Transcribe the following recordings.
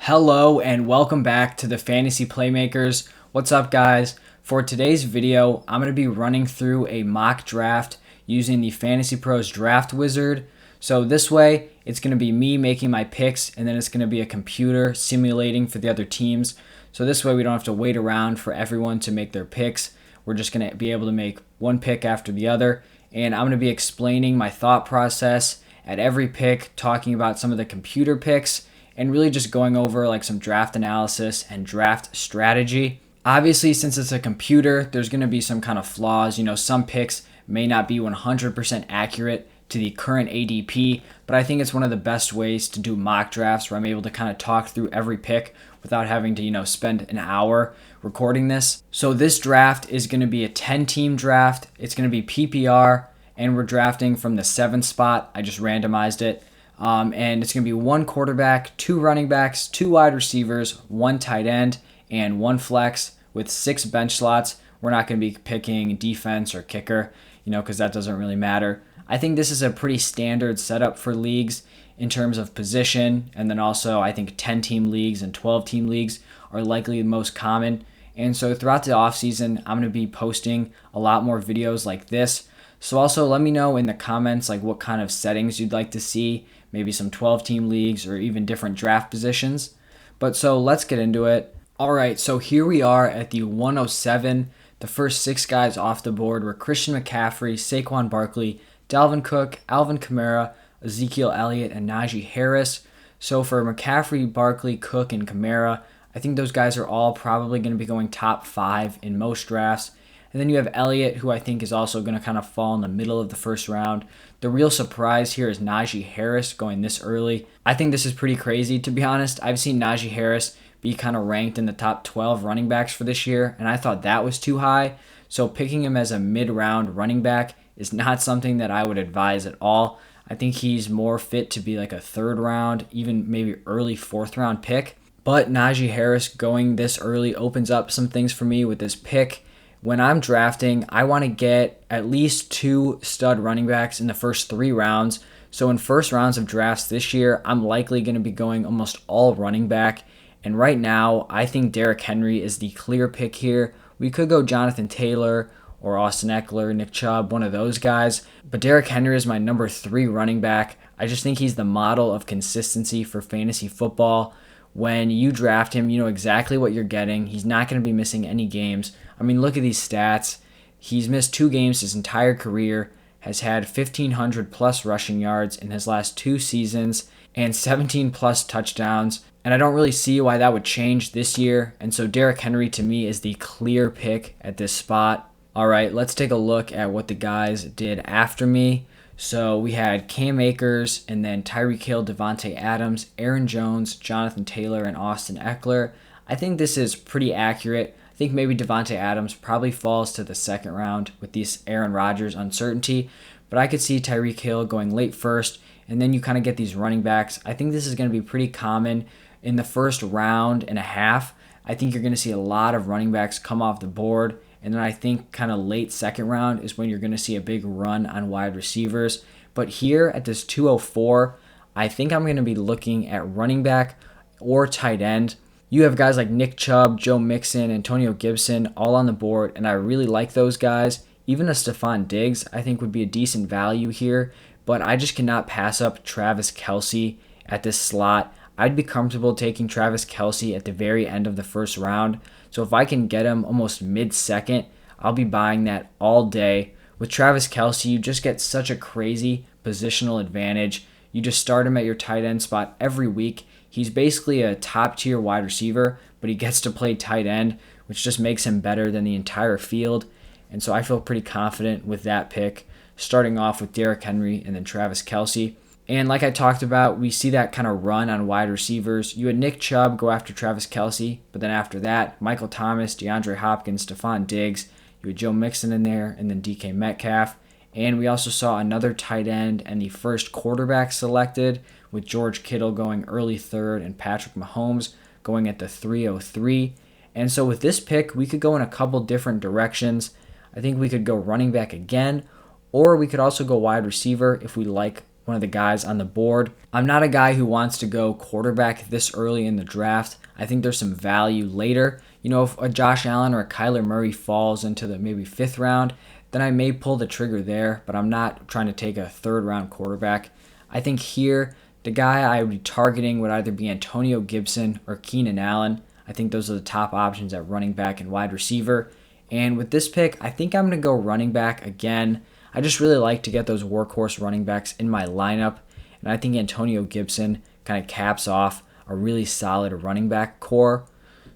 Hello and welcome back to the Fantasy Playmakers. What's up, guys? For today's video, I'm going to be running through a mock draft using the Fantasy Pros Draft Wizard. So this way, it's going to be me making my picks, and then it's going to be a computer simulating for the other teams. So this way, we don't have to wait around for everyone to make their picks. We're just going to be able to make one pick after the other, and I'm going to be explaining my thought process at every pick, talking about some of the computer picks, and really just going over like some draft analysis and draft strategy. Obviously, since it's a computer, there's going to be some kind of flaws. Some picks may not be 100% accurate to the current ADP, but I think it's one of the best ways to do mock drafts where I'm able to kind of talk through every pick without having to, spend an hour recording this. So this draft is going to be a 10-team draft. It's going to be PPR, and we're drafting from the 7th spot. I just randomized it. And it's going to be one quarterback, two running backs, two wide receivers, one tight end, and one flex with 6 bench slots. We're not going to be picking defense or kicker, because that doesn't really matter. I think this is a pretty standard setup for leagues in terms of position. And then also, I think 10-team leagues and 12-team leagues are likely the most common. And so throughout the offseason, I'm going to be posting a lot more videos like this. So also let me know in the comments like what kind of settings you'd like to see, maybe some 12-team leagues or even different draft positions. But so let's get into it. All right, so here we are at the 107. The first 6 guys off the board were Christian McCaffrey, Saquon Barkley, Dalvin Cook, Alvin Kamara, Ezekiel Elliott, and Najee Harris. So for McCaffrey, Barkley, Cook, and Kamara, I think those guys are all probably going to be going top 5 in most drafts. And then you have Elliott, who I think is also going to kind of fall in the middle of the first round. The real surprise here is Najee Harris going this early. I think this is pretty crazy, to be honest. I've seen Najee Harris be kind of ranked in the top 12 running backs for this year, and I thought that was too high. So picking him as a mid-round running back is not something that I would advise at all. I think he's more fit to be like a 3rd round, even maybe early 4th round pick. But Najee Harris going this early opens up some things for me with this pick. When I'm drafting, I want to get at least 2 stud running backs in the first 3 rounds. So in first rounds of drafts this year, I'm likely going to be going almost all running back. And right now, I think Derrick Henry is the clear pick here. We could go Jonathan Taylor or Austin Eckler, Nick Chubb, one of those guys. But Derrick Henry is my number 3 running back. I just think he's the model of consistency for fantasy football. When you draft him, you know exactly what you're getting. He's not going to be missing any games. I mean, look at these stats. He's missed 2 games his entire career, has had 1,500 plus rushing yards in his last 2 seasons, and 17 plus touchdowns. And I don't really see why that would change this year. And so Derrick Henry to me is the clear pick at this spot. All right, let's take a look at what the guys did after me. So we had Cam Akers, and then Tyreek Hill, Devontae Adams, Aaron Jones, Jonathan Taylor, and Austin Eckler. I think this is pretty accurate. I think maybe Devontae Adams probably falls to the 2nd round with this Aaron Rodgers uncertainty, but I could see Tyreek Hill going late first, and then you kind of get these running backs. I think this is going to be pretty common in the first round and a half. I think you're going to see a lot of running backs come off the board. And then I think kind of late 2nd round is when you're going to see a big run on wide receivers. But here at this 204, I think I'm going to be looking at running back or tight end. You have guys like Nick Chubb, Joe Mixon, Antonio Gibson all on the board, and I really like those guys. Even a Stephon Diggs I think would be a decent value here, but I just cannot pass up Travis Kelce at this slot. I'd be comfortable taking Travis Kelce at the very end of the first round. So if I can get him almost mid-second, I'll be buying that all day. With Travis Kelce, you just get such a crazy positional advantage. You just start him at your tight end spot every week. He's basically a top-tier wide receiver, but he gets to play tight end, which just makes him better than the entire field. And so I feel pretty confident with that pick, starting off with Derrick Henry and then Travis Kelce. And like I talked about, we see that kind of run on wide receivers. You had Nick Chubb go after Travis Kelce, but then after that, Michael Thomas, DeAndre Hopkins, Stephon Diggs. You had Joe Mixon in there, and then DK Metcalf. And we also saw another tight end and the first quarterback selected, with George Kittle going early 3rd and Patrick Mahomes going at the 303. And so with this pick, we could go in a couple different directions. I think we could go running back again, or we could also go wide receiver if we like one of the guys on the board. I'm not a guy who wants to go quarterback this early in the draft. I think there's some value later. If a Josh Allen or a Kyler Murray falls into the maybe 5th round, then I may pull the trigger there, but I'm not trying to take a 3rd round quarterback. I think here, the guy I would be targeting would either be Antonio Gibson or Keenan Allen. I think those are the top options at running back and wide receiver. And with this pick, I think I'm going to go running back again. I just really like to get those workhorse running backs in my lineup. And I think Antonio Gibson kind of caps off a really solid running back core.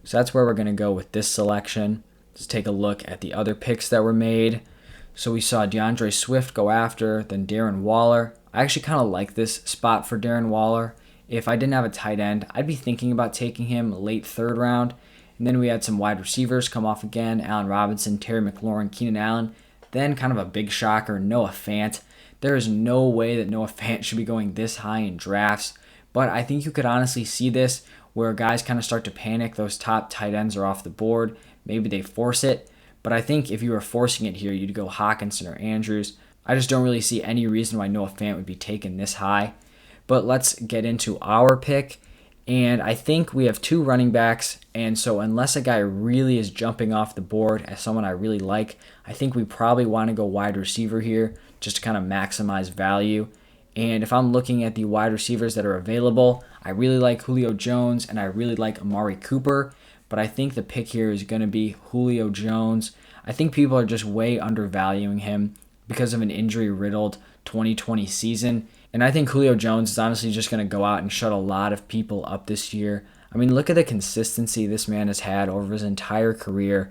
So that's where we're going to go with this selection. Let's take a look at the other picks that were made. So we saw DeAndre Swift go after, then Darren Waller. I actually kind of like this spot for Darren Waller. If I didn't have a tight end, I'd be thinking about taking him late 3rd round. And then we had some wide receivers come off again. Allen Robinson, Terry McLaurin, Keenan Allen. Then kind of a big shocker, Noah Fant. There is no way that Noah Fant should be going this high in drafts. But I think you could honestly see this where guys kind of start to panic. Those top tight ends are off the board. Maybe they force it. But I think if you were forcing it here, you'd go Hawkinson or Andrews. I just don't really see any reason why Noah Fant would be taken this high. But let's get into our pick. And I think we have 2 running backs. And so unless a guy really is jumping off the board as someone I really like, I think we probably want to go wide receiver here just to kind of maximize value. And if I'm looking at the wide receivers that are available, I really like Julio Jones and I really like Amari Cooper. But I think the pick here is going to be Julio Jones. I think people are just way undervaluing him because of an injury-riddled 2020 season. And I think Julio Jones is honestly just going to go out and shut a lot of people up this year. I mean, look at the consistency this man has had over his entire career.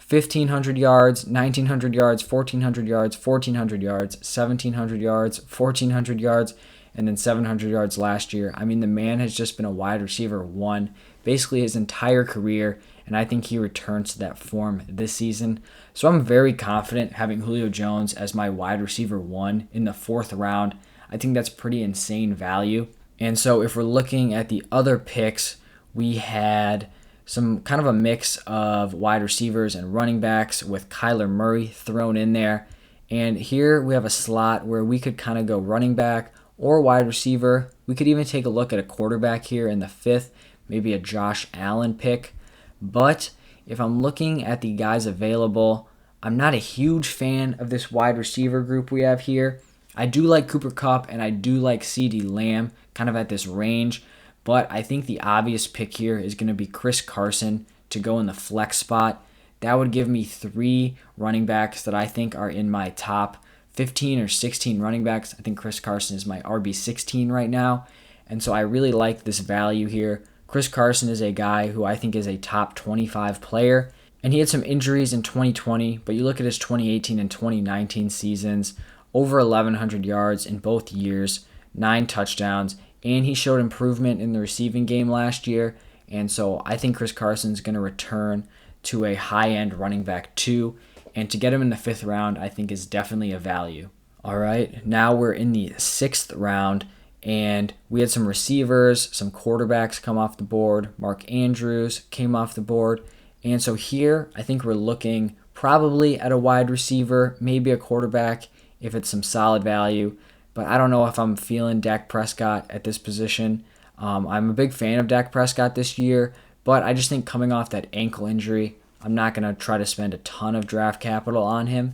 1,500 yards, 1,900 yards, 1,400 yards, 1,400 yards, 1,700 yards, 1,400 yards, and then 700 yards last year. I mean, the man has just been a wide receiver 1 basically his entire career, and I think he returns to that form this season. So I'm very confident having Julio Jones as my wide receiver 1 in the 4th round. I think that's pretty insane value. And so if we're looking at the other picks, we had some kind of a mix of wide receivers and running backs with Kyler Murray thrown in there. And here we have a slot where we could kind of go running back or wide receiver. We could even take a look at a quarterback here in the 5th, maybe a Josh Allen pick. But if I'm looking at the guys available, I'm not a huge fan of this wide receiver group we have here. I do like Cooper Kupp and I do like CeeDee Lamb kind of at this range, but I think the obvious pick here is going to be Chris Carson to go in the flex spot. That would give me 3 running backs that I think are in my top 15 or 16 running backs. I think Chris Carson is my RB16 right now, and so I really like this value here. Chris Carson is a guy who I think is a top 25 player, and he had some injuries in 2020, but you look at his 2018 and 2019 seasons, over 1,100 yards in both years, 9 touchdowns, and he showed improvement in the receiving game last year. And so I think Chris Carson's going to return to a high-end running back 2. And to get him in the 5th round, I think is definitely a value. All right, now we're in the 6th round, and we had some receivers, some quarterbacks come off the board. Mark Andrews came off the board. And so here, I think we're looking probably at a wide receiver, maybe a quarterback, if it's some solid value. But I don't know if I'm feeling Dak Prescott at this position. I'm a big fan of Dak Prescott this year, but I just think coming off that ankle injury, I'm not going to try to spend a ton of draft capital on him.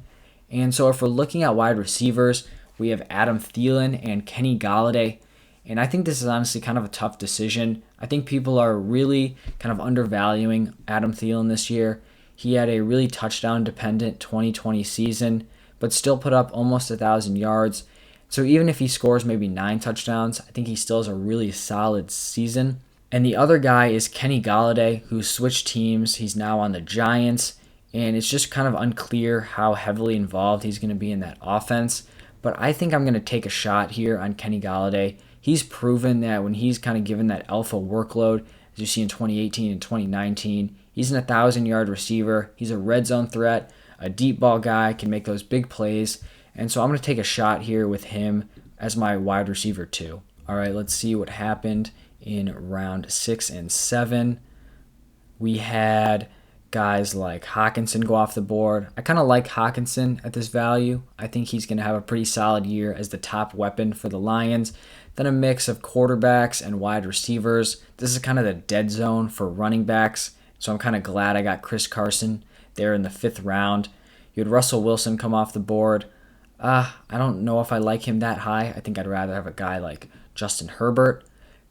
And so if we're looking at wide receivers, we have Adam Thielen and Kenny Golladay. And I think this is honestly kind of a tough decision. I think people are really kind of undervaluing Adam Thielen this year. He had a really touchdown-dependent 2020 season, but still put up almost 1,000 yards. So even if he scores maybe 9 touchdowns, I think he still has a really solid season. And the other guy is Kenny Golladay, who switched teams. He's now on the Giants, and it's just kind of unclear how heavily involved he's going to be in that offense. But I think I'm going to take a shot here on Kenny Golladay. He's proven that when he's kind of given that alpha workload, as you see in 2018 and 2019, he's an 1,000-yard receiver. He's a red zone threat, a deep ball guy, can make those big plays. And so I'm going to take a shot here with him as my wide receiver 2. All right, let's see what happened in round 6 and 7. We had guys like Hawkinson go off the board. I kind of like Hawkinson at this value. I think he's going to have a pretty solid year as the top weapon for the Lions. Then a mix of quarterbacks and wide receivers. This is kind of the dead zone for running backs, so I'm kind of glad I got Chris Carson there in the 5th round. You had Russell Wilson come off the board. I don't know if I like him that high. I think I'd rather have a guy like Justin Herbert.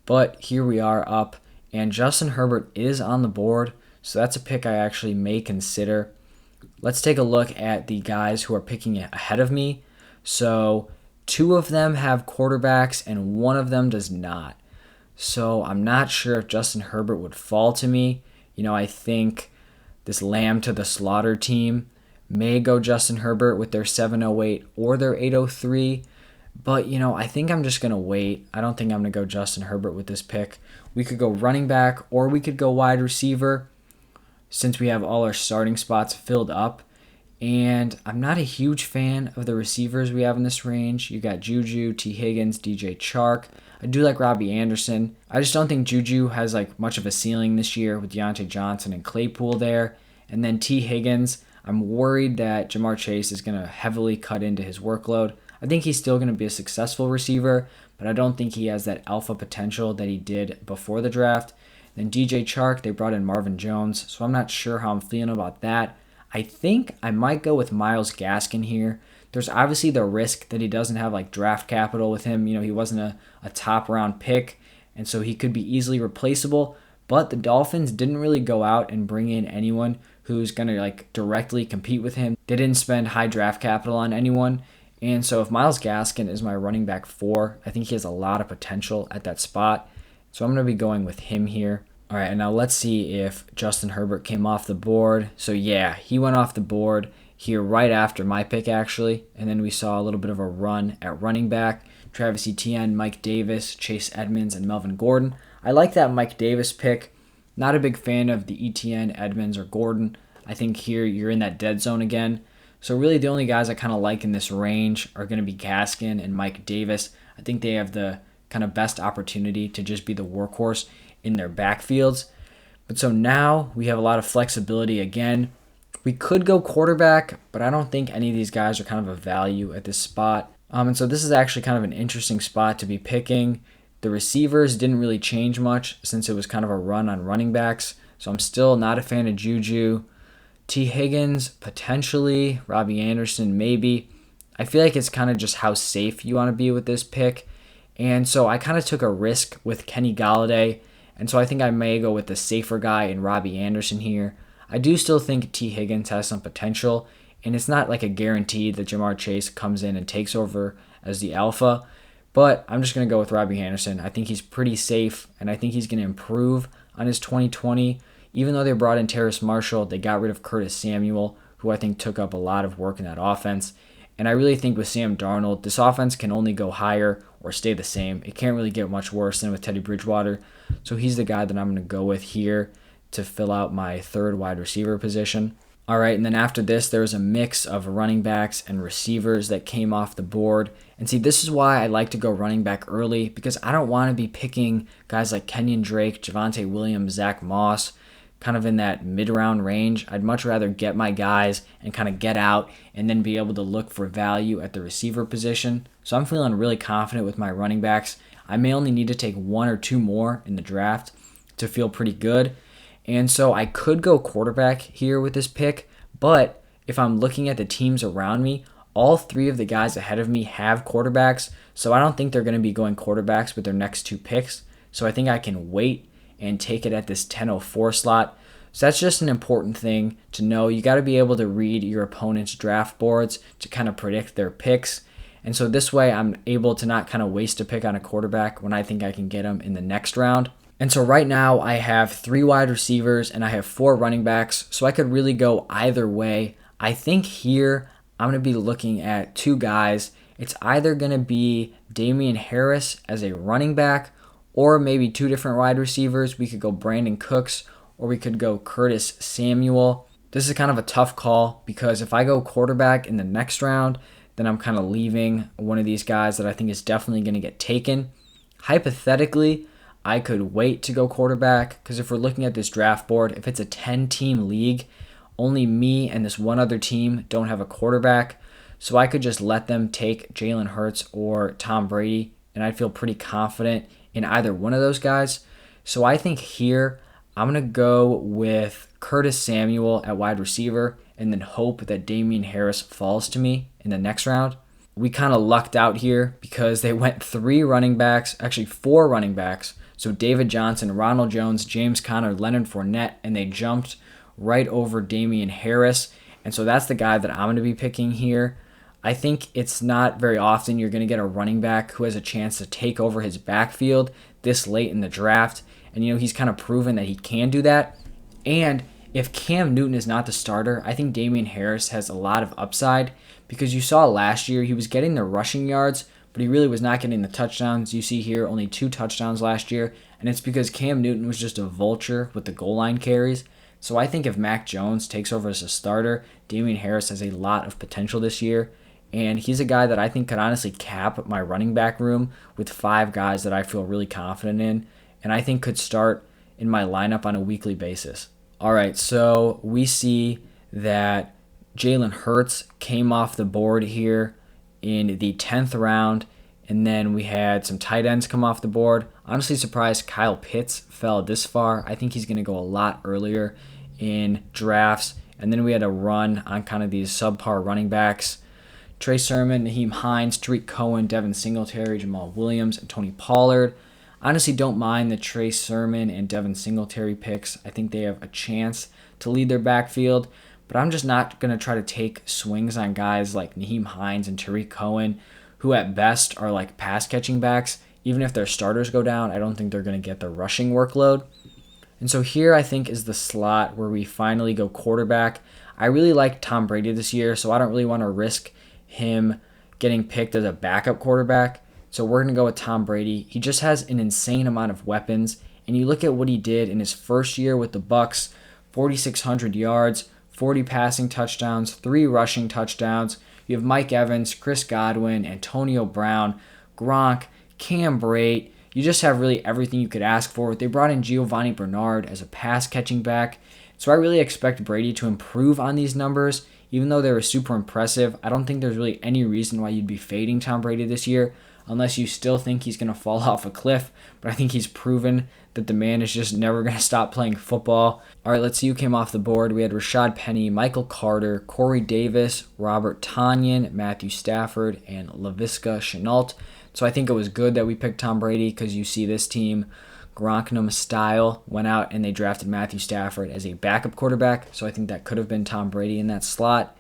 But here we are up, and Justin Herbert is on the board, so that's a pick I actually may consider. Let's take a look at the guys who are picking ahead of me. So 2 of them have quarterbacks, and 1 of them does not. So I'm not sure if Justin Herbert would fall to me. I think this Lamb to the Slaughter team may go Justin Herbert with their 708 or their 803. But, I think I'm just going to wait. I don't think I'm going to go Justin Herbert with this pick. We could go running back or we could go wide receiver since we have all our starting spots filled up. And I'm not a huge fan of the receivers we have in this range. You got Juju, T. Higgins, DJ Chark. I do like Robbie Anderson. I just don't think Juju has much of a ceiling this year with Deontay Johnson and Claypool there. And then T. Higgins, I'm worried that Jamar Chase is going to heavily cut into his workload. I think he's still going to be a successful receiver, but I don't think he has that alpha potential that he did before the draft. Then DJ Chark, they brought in Marvin Jones, so I'm not sure how I'm feeling about that. I think I might go with Myles Gaskin here. There's obviously the risk that he doesn't have draft capital with him. He wasn't a top round pick, and so he could be easily replaceable. But the Dolphins didn't really go out and bring in anyone who's going to directly compete with him. They didn't spend high draft capital on anyone. And so if Myles Gaskin is my running back 4, I think he has a lot of potential at that spot. So I'm going to be going with him here. All right, and now let's see if Justin Herbert came off the board. So yeah, he went off the board here right after my pick actually. And then we saw a little bit of a run at running back. Travis Etienne, Mike Davis, Chase Edmonds, and Melvin Gordon. I like that Mike Davis pick. Not a big fan of the Etienne, Edmonds, or Gordon. I think here you're in that dead zone again. So really the only guys I kind of like in this range are going to be Gaskin and Mike Davis. I think they have the kind of best opportunity to just be the workhorse in their backfields. But so now we have a lot of flexibility again. We could go quarterback, but I don't think any of these guys are kind of a value at this spot. And so this is actually kind of an interesting spot to be picking. The receivers didn't really change much since it was kind of a run on running backs. So I'm still not a fan of Juju. T. Higgins, potentially. Robbie Anderson, maybe. I feel like it's kind of just how safe you want to be with this pick. And so I kind of took a risk with Kenny Golladay. And so I think I may go with the safer guy in Robbie Anderson here. I do still think T. Higgins has some potential. And it's not a guarantee that Jamar Chase comes in and takes over as the alpha. But I'm just going to go with Robbie Anderson. I think he's pretty safe. And I think he's going to improve on his 2020. Even though they brought in Terrace Marshall, they got rid of Curtis Samuel, who I think took up a lot of work in that offense. And I really think with Sam Darnold, this offense can only go higher or stay the same. It can't really get much worse than with Teddy Bridgewater. So he's the guy that I'm going to go with here to fill out my 3rd wide receiver position. All right, and then after this, there was a mix of running backs and receivers that came off the board. And see, this is why I like to go running back early, because I don't want to be picking guys like Kenyon Drake, Javonte Williams, Zach Moss, kind of in that mid-round range. I'd much rather get my guys and kind of get out and then be able to look for value at the receiver position. So I'm feeling really confident with my running backs. I may only need to take 1 or 2 more in the draft to feel pretty good. And so I could go quarterback here with this pick, but if I'm looking at the teams around me, all 3 of the guys ahead of me have quarterbacks, so I don't think they're going to be going quarterbacks with their next 2 picks. So I think I can wait and take it at this 10:04 slot. So that's just an important thing to know. You got to be able to read your opponent's draft boards to kind of predict their picks. And so this way I'm able to not kind of waste a pick on a quarterback when I think I can get them in the next round. And so right now I have 3 wide receivers and I have 4 running backs. So I could really go either way. I think here I'm going to be looking at 2 guys. It's either going to be Damian Harris as a running back or maybe 2 different wide receivers. We could go Brandon Cooks or we could go Curtis Samuel. This is kind of a tough call because if I go quarterback in the next round, then I'm kind of leaving one of these guys that I think is definitely going to get taken. Hypothetically, I could wait to go quarterback, because if we're looking at this draft board, if it's a 10-team league, only me and this one other team don't have a quarterback. So I could just let them take Jalen Hurts or Tom Brady, and I'd feel pretty confident in either one of those guys. So I think here I'm going to go with Curtis Samuel at wide receiver and then hope that Damian Harris falls to me in the next round. We kind of lucked out here because they went 4 running backs. So David Johnson, Ronald Jones, James Conner, Leonard Fournette, and they jumped right over Damian Harris. And so that's the guy that I'm going to be picking here. I think it's not very often you're going to get a running back who has a chance to take over his backfield this late in the draft. And, he's kind of proven that he can do that. And if Cam Newton is not the starter, I think Damian Harris has a lot of upside because you saw last year he was getting the rushing yards, but he really was not getting the touchdowns. You see here only 2 touchdowns last year, and it's because Cam Newton was just a vulture with the goal line carries. So I think if Mac Jones takes over as a starter, Damian Harris has a lot of potential this year. And he's a guy that I think could honestly cap my running back room with 5 guys that I feel really confident in, and I think could start in my lineup on a weekly basis. All right, so we see that Jalen Hurts came off the board here in the 10th round, and then we had some tight ends come off the board. Honestly surprised Kyle Pitts fell this far. I think he's going to go a lot earlier in drafts. And then we had a run on kind of these subpar running backs. Trey Sermon, Naheem Hines, Tariq Cohen, Devin Singletary, Jamal Williams, and Tony Pollard. Honestly, don't mind the Trey Sermon and Devin Singletary picks. I think they have a chance to lead their backfield, but I'm just not going to try to take swings on guys like Naheem Hines and Tariq Cohen, who at best are like pass-catching backs. Even if their starters go down, I don't think they're going to get the rushing workload. And so here I think is the slot where we finally go quarterback. I really like Tom Brady this year, so I don't really want to risk him getting picked as a backup quarterback. So we're going to go with Tom Brady. He just has an insane amount of weapons. And you look at what he did in his first year with the Bucs, 4,600 yards, 40 passing touchdowns, 3 rushing touchdowns. You have Mike Evans, Chris Godwin, Antonio Brown, Gronk, Cam Brate. You just have really everything you could ask for. They brought in Giovanni Bernard as a pass-catching back. So I really expect Brady to improve on these numbers. Even though they were super impressive, I don't think there's really any reason why you'd be fading Tom Brady this year unless you still think he's going to fall off a cliff. But I think he's proven that the man is just never going to stop playing football. All right, let's see who came off the board. We had Rashad Penny, Michael Carter, Corey Davis, Robert Tonyan, Matthew Stafford, and Laviska Shenault. So I think it was good that we picked Tom Brady because you see this team, Gronknum style, went out and they drafted Matthew Stafford as a backup quarterback. So I think that could have been Tom Brady in that slot.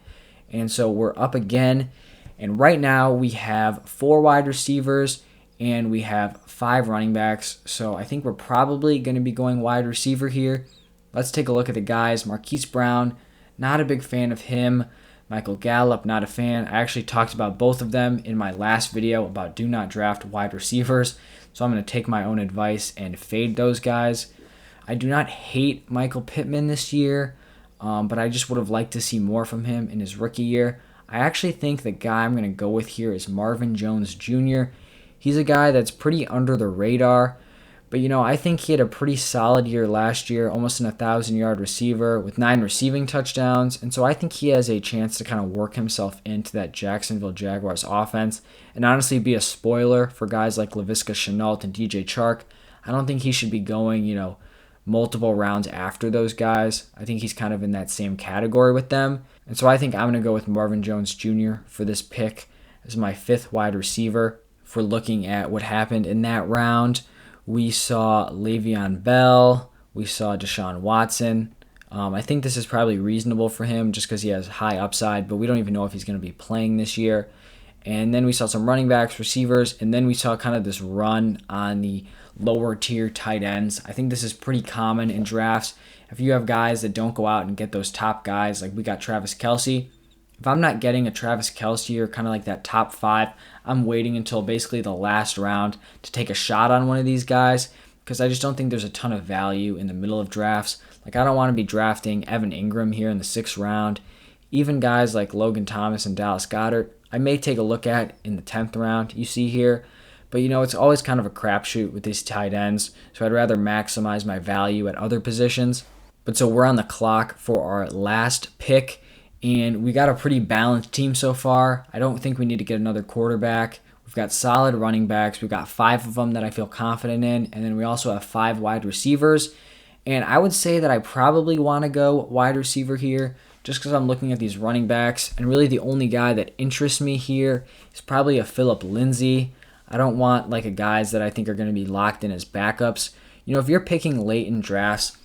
And so we're up again. And right now we have 4 wide receivers and we have 5 running backs. So I think we're probably going to be going wide receiver here. Let's take a look at the guys. Marquise Brown, not a big fan of him. Michael Gallup, not a fan. I actually talked about both of them in my last video about do not draft wide receivers. So I'm going to take my own advice and fade those guys. I do not hate Michael Pittman this year, but I just would have liked to see more from him in his rookie year. I actually think the guy I'm going to go with here is Marvin Jones Jr. He's a guy that's pretty under the radar, but I think he had a pretty solid year last year, almost an 1,000-yard receiver with 9 receiving touchdowns, and so I think he has a chance to kind of work himself into that Jacksonville Jaguars offense and honestly be a spoiler for guys like Laviska Shenault and DJ Chark. I don't think he should be going, multiple rounds after those guys. I think he's kind of in that same category with them. And so I think I'm going to go with Marvin Jones Jr. for this pick as my 5th wide receiver. If we're looking at what happened in that round, we saw Le'Veon Bell. We saw Deshaun Watson. I think this is probably reasonable for him just because he has high upside, but we don't even know if he's going to be playing this year. And then we saw some running backs, receivers, and then we saw kind of this run on the lower tier tight ends. I think this is pretty common in drafts. If you have guys that don't go out and get those top guys, like we got Travis Kelce, if I'm not getting a Travis Kelce or kind of like that top 5, I'm waiting until basically the last round to take a shot on one of these guys because I just don't think there's a ton of value in the middle of drafts. Like I don't want to be drafting Evan Ingram here in the 6th round. Even guys like Logan Thomas and Dallas Goedert, I may take a look at in the 10th round you see here. But it's always kind of a crapshoot with these tight ends. So I'd rather maximize my value at other positions. But so we're on the clock for our last pick. And we got a pretty balanced team so far. I don't think we need to get another quarterback. We've got solid running backs. We've got 5 of them that I feel confident in. And then we also have 5 wide receivers. And I would say that I probably want to go wide receiver here just because I'm looking at these running backs. And really the only guy that interests me here is probably a Phillip Lindsay. I don't want like a guys that I think are going to be locked in as backups. If you're picking late in drafts,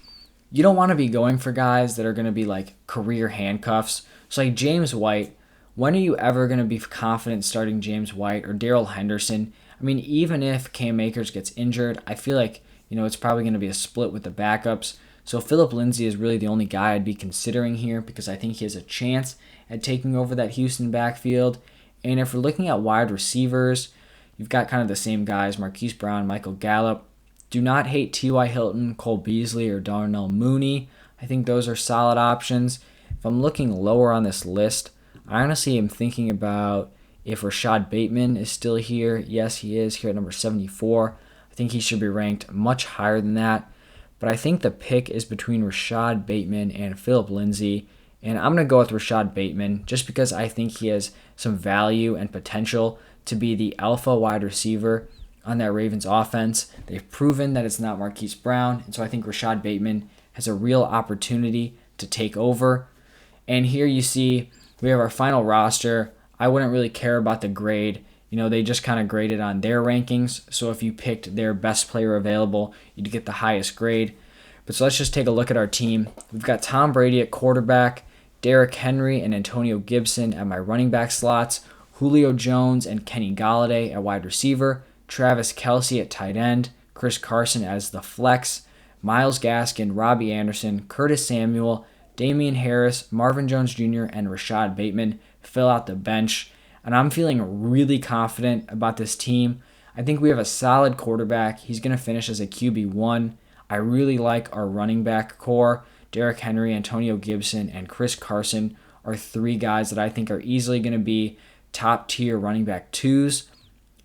you don't want to be going for guys that are going to be like career handcuffs. So like James White, when are you ever going to be confident starting James White or Darrell Henderson? I mean, even if Cam Akers gets injured, I feel like, it's probably going to be a split with the backups. So Phillip Lindsay is really the only guy I'd be considering here because I think he has a chance at taking over that Houston backfield. And if we're looking at wide receivers, you've got kind of the same guys, Marquise Brown, Michael Gallup. Do not hate T.Y. Hilton, Cole Beasley, or Darnell Mooney. I think those are solid options. If I'm looking lower on this list, I honestly am thinking about if Rashad Bateman is still here. Yes, he is here at number 74. I think he should be ranked much higher than that. But I think the pick is between Rashad Bateman and Phillip Lindsay. And I'm going to go with Rashad Bateman just because I think he has some value and potential to be the alpha wide receiver on that Ravens offense. They've proven that it's not Marquise Brown. And so I think Rashad Bateman has a real opportunity to take over. And here you see we have our final roster. I wouldn't really care about the grade. They just kind of graded on their rankings. So if you picked their best player available, you'd get the highest grade. But so let's just take a look at our team. We've got Tom Brady at quarterback, Derrick Henry and Antonio Gibson at my running back slots, Julio Jones and Kenny Golladay at wide receiver, Travis Kelce at tight end, Chris Carson as the flex, Myles Gaskin, Robbie Anderson, Curtis Samuel, Damian Harris, Marvin Jones Jr., and Rashad Bateman fill out the bench. And I'm feeling really confident about this team. I think we have a solid quarterback. He's going to finish as a QB1. I really like our running back core. Derrick Henry, Antonio Gibson, and Chris Carson are 3 guys that I think are easily going to be top-tier running back 2s.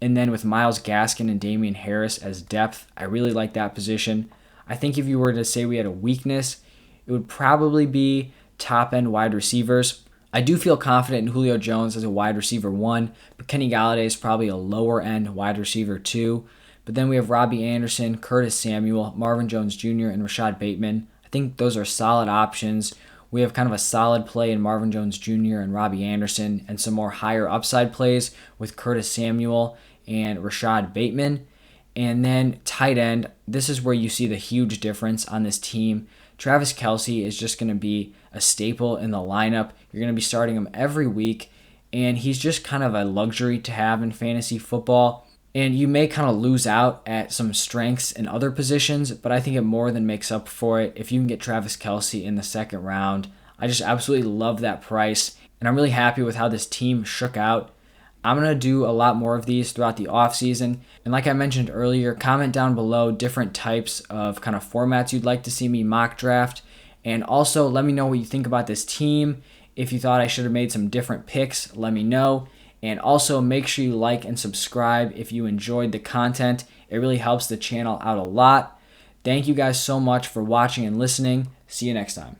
And then with Myles Gaskin and Damian Harris as depth, I really like that position. I think if you were to say we had a weakness, it would probably be top-end wide receivers. I do feel confident in Julio Jones as a wide receiver 1, but Kenny Golladay is probably a lower-end wide receiver 2. But then we have Robbie Anderson, Curtis Samuel, Marvin Jones Jr., and Rashad Bateman. I think those are solid options. We have kind of a solid play in Marvin Jones Jr. and Robbie Anderson and some more higher upside plays with Curtis Samuel and Rashad Bateman. And then tight end, this is where you see the huge difference on this team. Travis Kelce is just going to be a staple in the lineup. You're going to be starting him every week, and he's just kind of a luxury to have in fantasy football. And you may kind of lose out at some strengths in other positions, but I think it more than makes up for it if you can get Travis Kelce in the second round. I just absolutely love that price, and I'm really happy with how this team shook out. I'm going to do a lot more of these throughout the offseason. And like I mentioned earlier, comment down below different types of kind of formats you'd like to see me mock draft. And also let me know what you think about this team. If you thought I should have made some different picks, let me know. And also make sure you like and subscribe if you enjoyed the content. It really helps the channel out a lot. Thank you guys so much for watching and listening. See you next time.